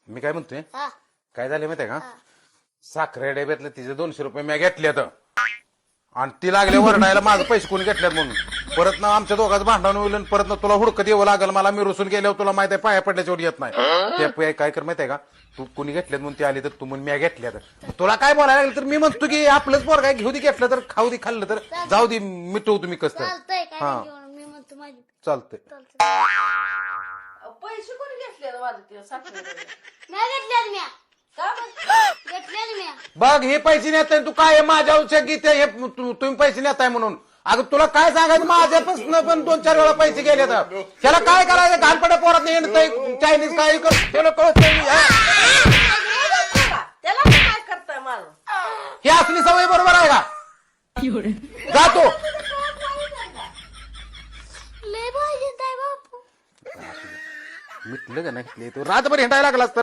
मी काय म्हणतोय हा काय झाले माहितीये का साखरे डब्यातले तिचे 200 रुपये मी घेतल्यात आणि ती लागले वरडायला माझं पैसे कोणी घेतल्यात म्हणून परत ना आमच्या दोघांचं भांडण होईल आणि परत ना तुला हुडकत येवं लागल मला मी रुसून गेल्यावर तुला माहिती आहे पाया पडल्याच्या येत नाही ते काय कर माहितीये का तू कोणी घेतल्यात म्हणून ती आली तर तू म्हणून मी घेतल्यात तुला काय बोलायला लागलं तर मी म्हणतो की आपलंच पोर काय घेऊ दे घेतलं तर खाऊ दे खाल्लं तर जाऊ दे मिटवू तुम्ही कसं चालतंय काय हा. नाही घेऊन मी म्हणतो माझी चालतंय पैसे कोणी घेतले माझं ते साखर नाही घेतल्यात म्या का बरं? घेतल्यात म्या बघ हे पैसे नेताय तू काय माझ्या औषध घेते हे तुम्ही पैसे नेताय म्हणून अगं तुला काय सांगायचं माझ्यापासून पण 2-4 वेळा पैसे गेले तर त्याला काय करायचं घालपड्या पोरात येणतंय चायनीज काय त्याला कळत त्याला काय करताय माझं ही असली सवय बरोबर आहे का जातो लय भाजी बापू मिटलं का नाही तू रातभर हिंडायला लागलास तर